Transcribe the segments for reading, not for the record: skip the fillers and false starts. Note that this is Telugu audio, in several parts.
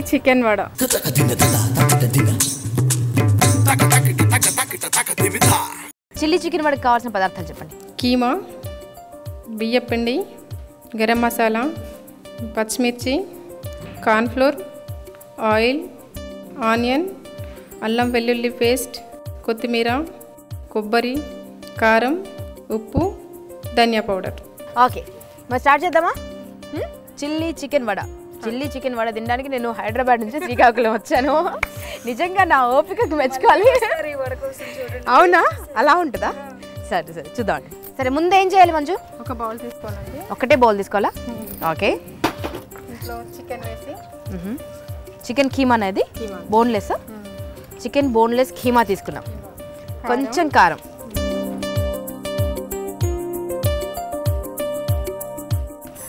చికెన్ వడ. చిల్లీ చికెన్ వడకి కావాల్సిన పదార్థాలు చెప్పండి. కీమా, బియ్యపిండి, గరం మసాలా, పచ్చిమిర్చి, కార్న్ఫ్లోర్, ఆయిల్, ఆనియన్, అల్లం వెల్లుల్లి పేస్ట్, కొత్తిమీర, కొబ్బరి, కారం, ఉప్పు, ధనియా పౌడర్. ఓకే, మరి స్టార్ట్ చేద్దామా? Chilli chicken vada. Chilli chicken vada తినడానికి నేను హైదరాబాద్ నుంచి శ్రీకాకుళం వచ్చాను. నిజంగా నా ఓపికకు మెచ్చుకోవాలి. అవునా, అలా ఉంటుందా? సరే సరే చూద్దామండి. సరే, ముందు ఏం చేయాలి మంజు? ఒక బౌల్ తీసుకోవాలండి. ఒకటే బౌల్ తీసుకోవాలా? ఓకే. ఇంట్లో చికెన్ వేసి, చికెన్ కీమా అనేది బోన్లెస్. చికెన్ బోన్లెస్ కీమా తీసుకున్నాం. కొంచెం కారం,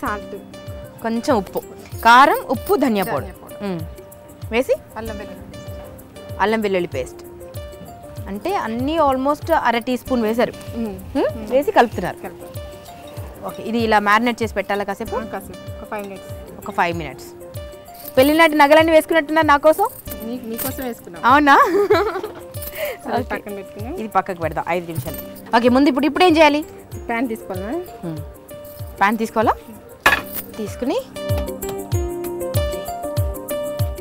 సాల్ట్, కొంచెం ఉప్పు, కారం, ఉప్పు, ధనియా పౌడర్ వేసి అల్లం వెల్లుల్లి పేస్ట్. అంటే అన్నీ ఆల్మోస్ట్ అర టీ స్పూన్ వేశారు. వేసి కలుపుతున్నారు. ఓకే, ఇది ఇలా మ్యారినేట్ చేసి పెట్టాలా కాసేపు? ఒక 5 మినిట్స్. పెళ్ళినాటి నగలన్నీ వేసుకున్నట్టున్నారు నా కోసం. మీకోసం వేసుకున్నాం. అవునా? పక్కన పెట్టుకున్నాం. ఇది పక్కకు పెడదాం 5 నిమిషాలు. ఓకే, ముందు ఇప్పుడు ఏం చేయాలి? ప్యాన్ తీసుకోవాలా? ప్యాన్ తీసుకోవాలా? తీసుకుని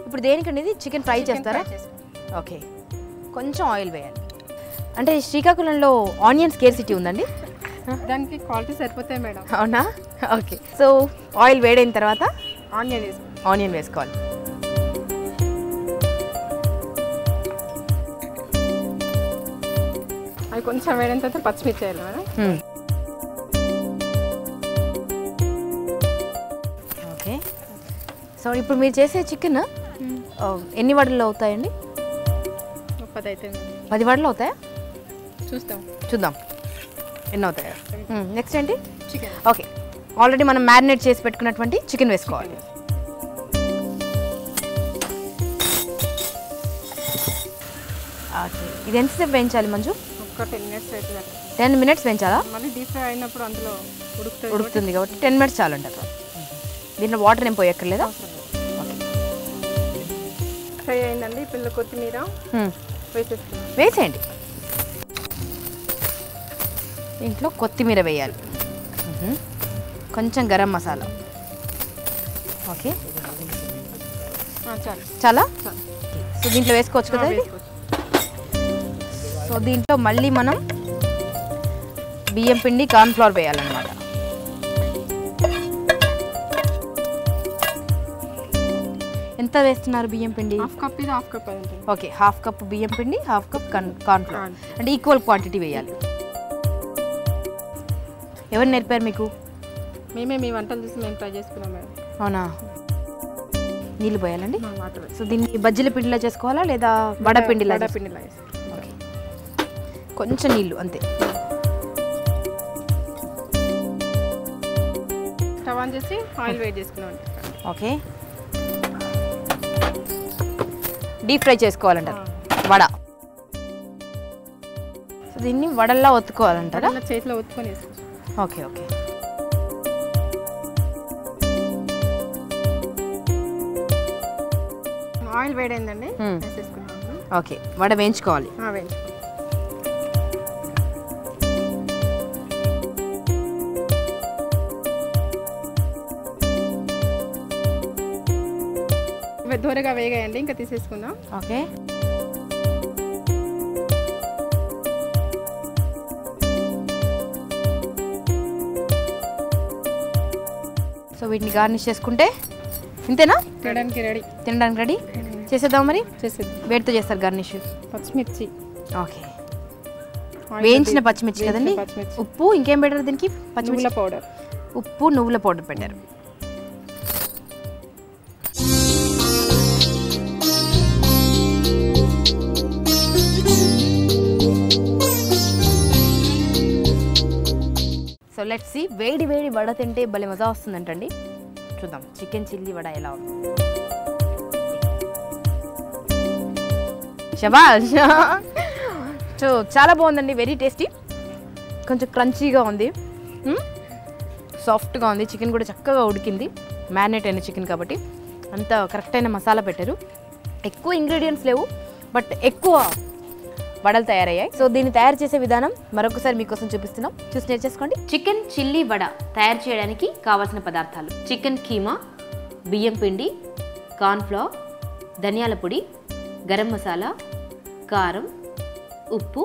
ఇప్పుడు దేనికండి ఇది? చికెన్ ఫ్రై చేస్తారా? ఓకే, కొంచెం ఆయిల్ వేయాలి. అంటే శ్రీకాకుళంలో ఆనియన్ స్కేర్సిటీ ఉందండి. దానికి క్వాలిటీ సరిపోతాయి మేడం. అవునా? ఓకే, సో ఆయిల్ వేడైన తర్వాత ఆనియన్ వేసుకోవాలి. అవి కొంచెం వేడిన తర్వాత పచ్చిమిర్చి వేయాలి మేడం. ఓకే, సో ఇప్పుడు మీరు చేసే చికెన్ ఎన్ని వడలు అవుతాయండి? 10 అయితే 10 వడలు అవుతాయా? చూద్దాం ఎన్ని అవుతాయో. నెక్స్ట్ ఏంటి? చికెన్. ఓకే, ఆల్రెడీ మనం మ్యారినేట్ చేసి పెట్టుకున్నటువంటి చికెన్ వేసుకోవాలి. ఓకే, ఇది ఎంతసేపు వేయించాలి మంజు? ఒక 10 మినిట్స్ అవుతుంది. 10 మినిట్స్ వేయించాలా? మళ్ళీ డీప్ ఫ్రై అయినప్పుడు అందులో ఉడుకుతుంది కాబట్టి 10 మినిట్స్ చాలంటారు. దీంట్లో వాటర్ ఏం పోయక్కర్లేదా? ఫ్రై అయిందండి. పిల్లలు కొత్తిమీర వేసేయండి. దీంట్లో కొత్తిమీర వేయాలి. కొంచెం గరం మసాలా. ఓకే, చాలా. సో దీంట్లో వేసుకోవచ్చు కదా ఇది? సో దీంట్లో మళ్ళీ మనం బియ్యం పిండి, కార్న్ఫ్లోర్ వేయాలన్నమాట. ఎంత వేస్తున్నారు బియ్యం పిండి? హాఫ్ కప్ ఇది, హాఫ్ కప్ అది. ఓకే, హాఫ్ కప్ బియ్యం పిండి, హాఫ్ కప్ కార్న్ఫ్లోర్. అంటే ఈక్వల్ క్వాంటిటీ వేయాలి. ఎవరు నేర్పారు మీకు? మేమే మీ వంటలు చూసి మేము ట్రై చేసుకున్నాం మేడం. అవునా? నీళ్ళు పోయాలండి. సో దీన్ని బజ్జీల పిండిలో చేసుకోవాలా లేదా వడపిండిలా? వడపిండిలా. ఓకే, కొంచెం నీళ్ళు అంతే. స్టవ్ ఆన్ చేసి ఆయిల్ వేడి చేసుకున్నాం. ఓకే, డీప్ ఫ్రై చేసుకోవాలంటారు వడ. సో దీన్ని వడల్లా ఒత్తుకోవాలంటారా? చేతిలో ఒత్తుకొని వేసుకోవచ్చు. ఓకే ఓకే, ఆయిల్ వేడైందండి. వేసేసుకున్నాము. ఓకే, వడ వేయించుకోవాలి. దూరగా వేగాయండి, ఇంకా తీసేసుకుందాం. ఓకే, సో వీటిని గార్నిష్ చేసుకుంటే ఇంతేనా? తినడానికి రెడీ చేసేద్దాం. మరి వేడితో చేస్తారు గార్నిష్. పచ్చిమిర్చి. ఓకే, వేయించిన పచ్చిమిర్చి కదండి. ఉప్పు, ఇంకేం పెట్టారు దీనికి? నువ్వుల పౌడర్. ఉప్పు, నువ్వుల పౌడర్ పెట్టారు. So let's see. వేడి వేడి వడ తింటే భలే మజా వస్తుందంటండి. చూద్దాం చికెన్ చిల్లీ వడ ఎలా ఉంది. శబాష్. సో చాలా బాగుందండి, వెరీ టేస్టీ. కొంచెం క్రంచీగా ఉంది, సాఫ్ట్గా ఉంది. చికెన్ కూడా చక్కగా ఉడికింది, మ్యారినేట్ అయిన చికెన్ కాబట్టి. అంత కరెక్ట్ అయిన మసాలా పెట్టారు. ఎక్కువ ఇంగ్రీడియంట్స్ లేవు, బట్ ఎక్కువ వడలు తయారయ్యాయి. సో దీన్ని తయారు చేసే విధానం మరొకసారి మీకోసం చూపిస్తున్నాం, చూసి నేర్చేసుకోండి. చికెన్ చిల్లీ వడ తయారు చేయడానికి కావాల్సిన పదార్థాలు: చికెన్ కీమా, బియ్యం పిండి, కార్న్ఫ్లవర్, ధనియాల పొడి, గరం మసాలా, కారం, ఉప్పు,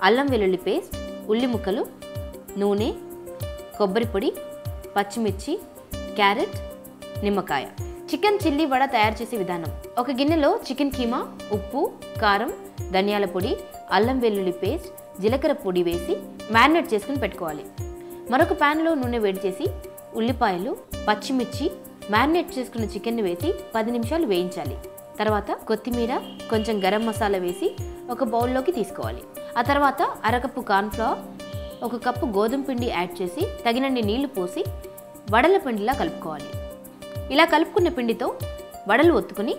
అల్లం వెల్లుల్లి పేస్ట్, ఉల్లి ముక్కలు, నూనె, కొబ్బరి పొడి, పచ్చిమిర్చి, క్యారెట్, నిమ్మకాయ. చికెన్ చిల్లీ వడ తయారు చేసే విధానం: ఒక గిన్నెలో చికెన్ కీమా, ఉప్పు, కారం, ధనియాల పొడి, అల్లం వెల్లుల్లి పేస్ట్, జీలకర్ర పొడి వేసి మ్యారినేట్ చేసుకుని పెట్టుకోవాలి. మరొక ప్యాన్లో నూనె వేడి చేసి ఉల్లిపాయలు, పచ్చిమిర్చి, మ్యారినేట్ చేసుకున్న చికెన్ని వేసి 10 నిమిషాలు వేయించాలి. తర్వాత కొత్తిమీర, కొంచెం గరం మసాలా వేసి ఒక బౌల్లోకి తీసుకోవాలి. ఆ తర్వాత అరకప్పు కార్న్ఫ్లవర్, 1 కప్పు గోధుమ పిండి యాడ్ చేసి తగినన్ని నీళ్లు పోసి వడల పిండిలా కలుపుకోవాలి. ఇలా కలుపుకున్న పిండితో వడలు ఒత్తుకుని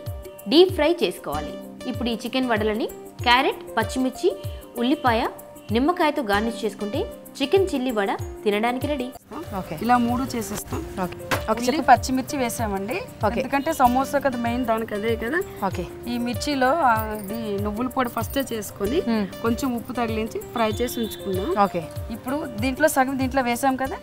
డీప్ ఫ్రై చేసుకోవాలి. ఇప్పుడు ఈ చికెన్ వడలని క్యారెట్, పచ్చిమిర్చి, ఉల్లిపాయ, నిమ్మకాయతో గార్నిష్ చేసుకుంటే చికెన్ చిల్లీ వడ తినడానికి రెడీ. ఓకే, ఇలా 3 చేసేస్తాం. ఓకే, పచ్చిమిర్చి వేసామండి, ఎందుకంటే సమోసా కదా మెయిన్, దానికి అదే కదా. ఓకే, ఈ మిర్చిలో అది నువ్వుల పొడి ఫస్ట్ చేసుకొని కొంచెం ఉప్పు తగిలించి ఫ్రై చేసి ఉంచుకున్నాం. ఓకే, ఇప్పుడు దీంట్లో సగం దీంట్లో వేసాం కదా.